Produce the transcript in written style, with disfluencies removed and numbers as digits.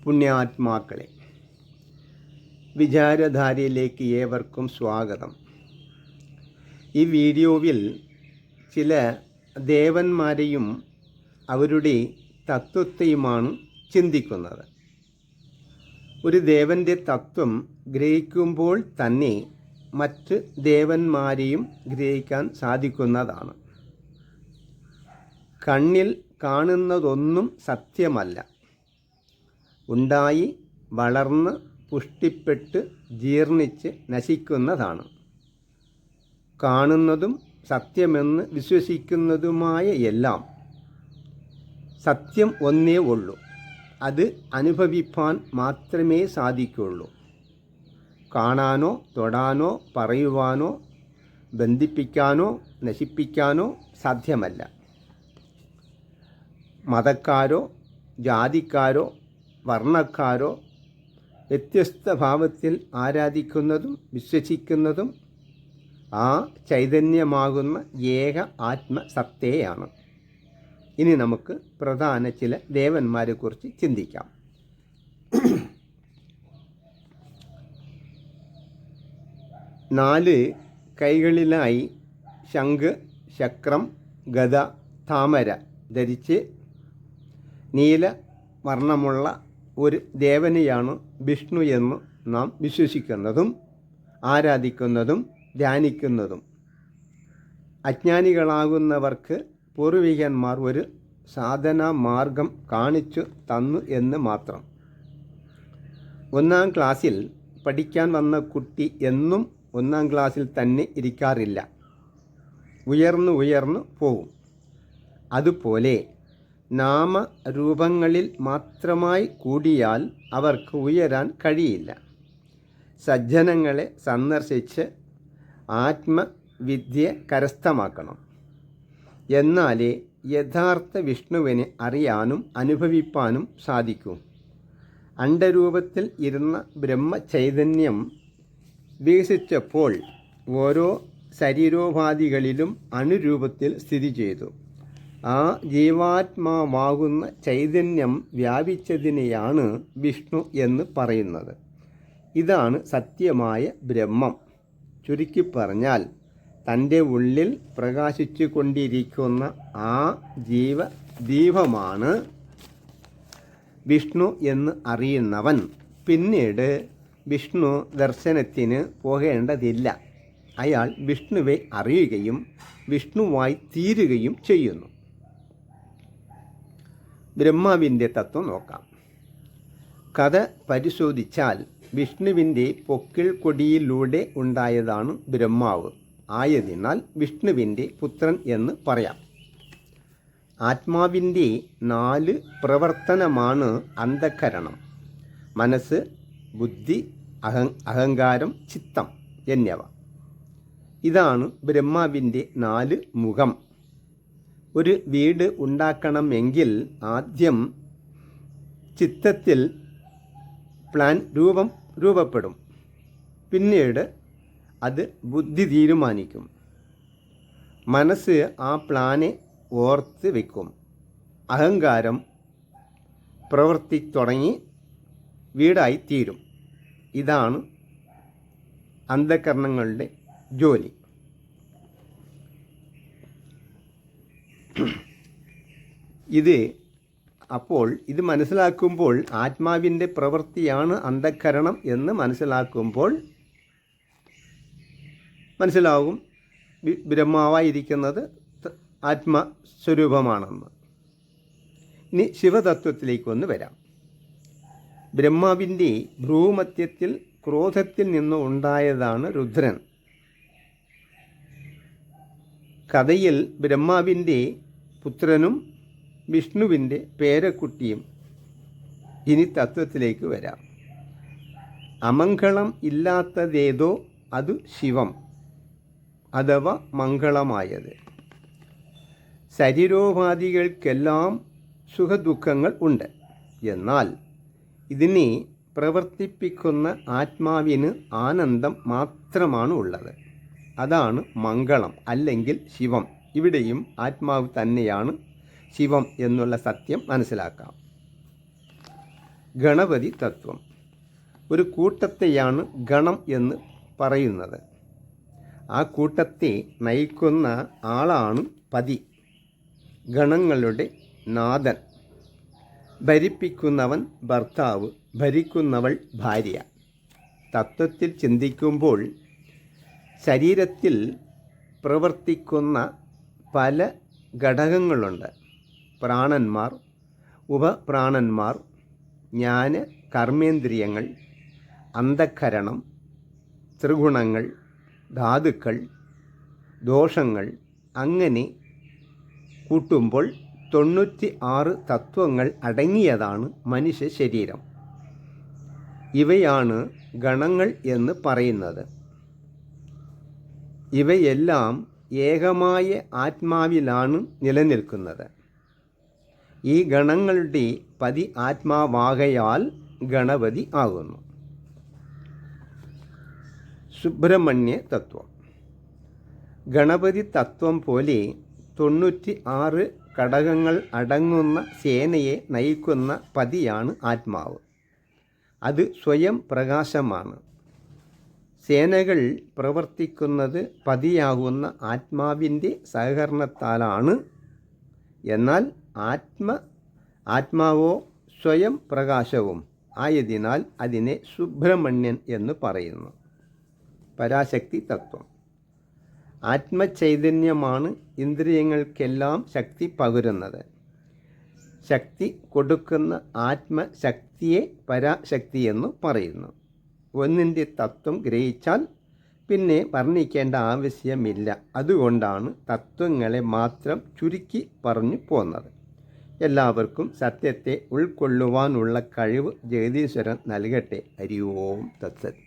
പുണ്യാത്മാക്കളെ, വിചാരധാരയിലേക്ക് ഏവർക്കും സ്വാഗതം. ഈ വീഡിയോയിൽ ചില ദേവന്മാരെയും അവരുടെ തത്വത്തെയുമാണ് ചിന്തിക്കുന്നത്. ഒരു ദേവൻ്റെ തത്വം ഗ്രഹിക്കുമ്പോൾ തന്നെ മറ്റ് ദേവന്മാരെയും ഗ്രഹിക്കാൻ സാധിക്കുന്നതാണ്. കണ്ണിൽ കാണുന്നതൊന്നും സത്യമല്ല. ഉണ്ടായി വളർന്ന് പുഷ്ടിപ്പെട്ട് ജീർണിച്ച് നശിക്കുന്നതാണ്. കാണുന്നതും സത്യമെന്ന് വിശ്വസിക്കുന്നതുമായ എല്ലാം സത്യം ഒന്നേ ഉള്ളൂ. അത് അനുഭവിപ്പാൻ മാത്രമേ സാധിക്കുള്ളൂ. കാണാനോ തൊടാനോ പറയുവാനോ ബന്ധിപ്പിക്കാനോ നശിപ്പിക്കാനോ സാധ്യമല്ല. മതക്കാരോ ജാതിക്കാരോ വർണ്ണക്കാരോ വ്യത്യസ്ത ഭാവത്തിൽ ആരാധിക്കുന്നതും വിശ്വസിക്കുന്നതും ആ ചൈതന്യമാകുന്ന ഏക ആത്മസത്തയാണ്. ഇനി നമുക്ക് പ്രധാന ചില ദേവന്മാരെക്കുറിച്ച് ചിന്തിക്കാം. നാല് കൈകളിലായി ശംഖ്, ചക്രം, ഗദ, താമര ധരിച്ച് നീല വർണ്ണമുള്ള ഒരു ദേവനെയാണ് വിഷ്ണു എന്ന് നാം വിശ്വസിക്കുന്നതും ആരാധിക്കുന്നതും ധ്യാനിക്കുന്നതും. അജ്ഞാനികളാകുന്നവർക്ക് പൂർവികന്മാർ ഒരു സാധനാ മാർഗം കാണിച്ചു തന്നു എന്ന് മാത്രം. 1-ാം ക്ലാസ്സിൽ പഠിക്കാൻ വന്ന കുട്ടി എന്നും 1-ാം ക്ലാസ്സിൽ തന്നെ ഇരിക്കാറില്ല. ഉയർന്നു പോകും. അതുപോലെ നാമരൂപങ്ങളിൽ മാത്രമായി കൂടിയാൽ അവർക്ക് ഉയരാൻ കഴിയില്ല. സജ്ജനങ്ങളെ സന്ദർശിച്ച് ആത്മവിദ്യ കരസ്ഥമാക്കണം. എന്നാലേ യഥാർത്ഥ വിഷ്ണുവിനെ അറിയാനും അനുഭവിപ്പാനും സാധിക്കൂ. അണ്ഡരൂപത്തിൽ ഇരുന്ന ബ്രഹ്മചൈതന്യം വികസിച്ചപ്പോൾ ഓരോ ശരീരോപാധികളിലും അണുരൂപത്തിൽ സ്ഥിതി ചെയ്തു. ആ ജീവാത്മാവാകുന്ന ചൈതന്യം വ്യാപിച്ചതിനെയാണ് വിഷ്ണു എന്ന് പറയുന്നത്. ഇതാണ് സത്യമായ ബ്രഹ്മം. ചുരുക്കി പറഞ്ഞാൽ തൻ്റെ ഉള്ളിൽ പ്രകാശിച്ചു കൊണ്ടിരിക്കുന്ന ആ ജീവദീപമാണ് വിഷ്ണു എന്ന് അറിയുന്നവൻ പിന്നീട് വിഷ്ണു ദർശനത്തിന് പോകേണ്ടതില്ല. അയാൾ വിഷ്ണുവെ അറിയുകയും വിഷ്ണുവായി തീരുകയും ചെയ്യുന്നു. ബ്രഹ്മാവിൻ്റെ തത്വം നോക്കാം. കഥ പരിശോധിച്ചാൽ വിഷ്ണുവിൻ്റെ പൊക്കിൾ കൊടിയിലൂടെ ഉണ്ടായതാണ് ബ്രഹ്മാവ്. ആയതിനാൽ വിഷ്ണുവിൻ്റെ പുത്രൻ എന്ന് പറയാം. ആത്മാവിൻ്റെ 4 പ്രവർത്തനമാണ് അന്ധഃകരണം, മനസ്സ്, ബുദ്ധി, അഹങ്കാരം, ചിത്തം എന്നിവ. ഇതാണ് ബ്രഹ്മാവിൻ്റെ 4 മുഖം. ഒരു വീട് ഉണ്ടാക്കണമെങ്കിൽ ആദ്യം ചിത്തത്തിൽ പ്ലാൻ രൂപപ്പെടും. പിന്നീട് അത് ബുദ്ധി തീരുമാനിക്കും. മനസ്സ് ആ പ്ലാനെ ഓർത്ത് വയ്ക്കും. അഹങ്കാരം പ്രവൃത്തി തുടങ്ങി വീടായി തീരും. ഇതാണ് അന്ധഃകരണങ്ങളുടെ ജോലി. ഇത് മനസ്സിലാക്കുമ്പോൾ ആത്മാവിൻ്റെ പ്രവൃത്തിയാണ് അന്ധഃകരണം എന്ന് മനസ്സിലാക്കുമ്പോൾ മനസ്സിലാവും ബ്രഹ്മാവായിരിക്കുന്നത് ആത്മസ്വരൂപമാണെന്ന്. ഇനി ശിവതത്വത്തിലേക്കൊന്ന് വരാം. ബ്രഹ്മാവിൻ്റെ ഭ്രൂമധ്യത്തിൽ ക്രോധത്തിൽ നിന്ന് ഉണ്ടായതാണ് രുദ്രൻ. കഥയിൽ ബ്രഹ്മാവിൻ്റെ പുത്രനും വിഷ്ണുവിൻ്റെ പേരക്കുട്ടിയും. ഇനി തത്വത്തിലേക്ക് വരാം. അമംഗളം ഇല്ലാത്തതേതോ അത് ശിവം അഥവാ മംഗളമായത്. ശരീരോപാധികൾക്കെല്ലാം സുഖദുഃഖങ്ങൾ ഉണ്ട്. എന്നാൽ ഇതിനെ പ്രവർത്തിപ്പിക്കുന്ന ആത്മാവിന് ആനന്ദം മാത്രമാണ് ഉള്ളത്. അതാണ് മംഗളം അല്ലെങ്കിൽ ശിവം. ഇവിടെയും ആത്മാവ് തന്നെയാണ് ശിവം എന്നുള്ള സത്യം മനസ്സിലാക്കാം. ഗണപതി തത്വം. ഒരു കൂട്ടത്തെയാണ് ഗണം എന്ന് പറയുന്നത്. ആ കൂട്ടത്തെ നയിക്കുന്ന ആളാണ് പതി, ഗണങ്ങളുടെ നാഥൻ. ഭരിപ്പിക്കുന്നവൻ ഭർത്താവ്, ഭരിക്കുന്നവൾ ഭാര്യ. തത്വത്തിൽ ചിന്തിക്കുമ്പോൾ ശരീരത്തിൽ പ്രവർത്തിക്കുന്ന പല ഘടകങ്ങളുണ്ട്. പ്രാണന്മാർ, ഉപപ്രാണന്മാർ, ജ്ഞാന കർമ്മേന്ദ്രിയങ്ങൾ, അന്ധഃകരണം, ത്രിഗുണങ്ങൾ, ധാതുക്കൾ, ദോഷങ്ങൾ, അങ്ങനെ കൂട്ടുമ്പോൾ 96 തത്വങ്ങൾ അടങ്ങിയതാണ് മനുഷ്യ ശരീരം. ഇവയാണ് ഗണങ്ങൾ എന്ന് പറയുന്നത്. ഇവയെല്ലാം ഏകമായ ആത്മാവിലാണ് നിലനിൽക്കുന്നത്. ഈ ഗണങ്ങളുടെ പതി ആത്മാവാകയാൽ ഗണപതി ആകുന്നു. സുബ്രഹ്മണ്യ തത്വം. ഗണപതി തത്വം പോലെ 96 ഘടകങ്ങൾ അടങ്ങുന്ന സേനയെ നയിക്കുന്ന പതിയാണ് ആത്മാവ്. അത് സ്വയം പ്രകാശമാണ്. സേനകൾ പ്രവർത്തിക്കുന്നത് പതിയാകുന്ന ആത്മാവിൻ്റെ സഹകരണത്താലാണ്. എന്നാൽ ആത്മാവോ സ്വയം പ്രകാശവും ആയതിനാൽ അതിനെ സുബ്രഹ്മണ്യൻ എന്ന് പറയുന്നു. പരാശക്തി തത്വം. ആത്മചൈതന്യമാണ് ഇന്ദ്രിയങ്ങൾക്കെല്ലാം ശക്തി പകരുന്നത്. ശക്തി കൊടുക്കുന്ന ആത്മശക്തിയെ പരാശക്തി എന്ന് പറയുന്നു. ഒന്നിൻ്റെ തത്വം ഗ്രഹിച്ചാൽ പിന്നെ വർണ്ണിക്കേണ്ട ആവശ്യമില്ല. അതുകൊണ്ടാണ് തത്വങ്ങളെ മാത്രം ചുരുക്കി പറഞ്ഞു പോന്നത്. എല്ലാവർക്കും സത്യത്തെ ഉൾക്കൊള്ളുവാനുള്ള കഴിവ് ജഗദീശ്വരൻ നൽകട്ടെ. ഹരി ഓം തത്സത്.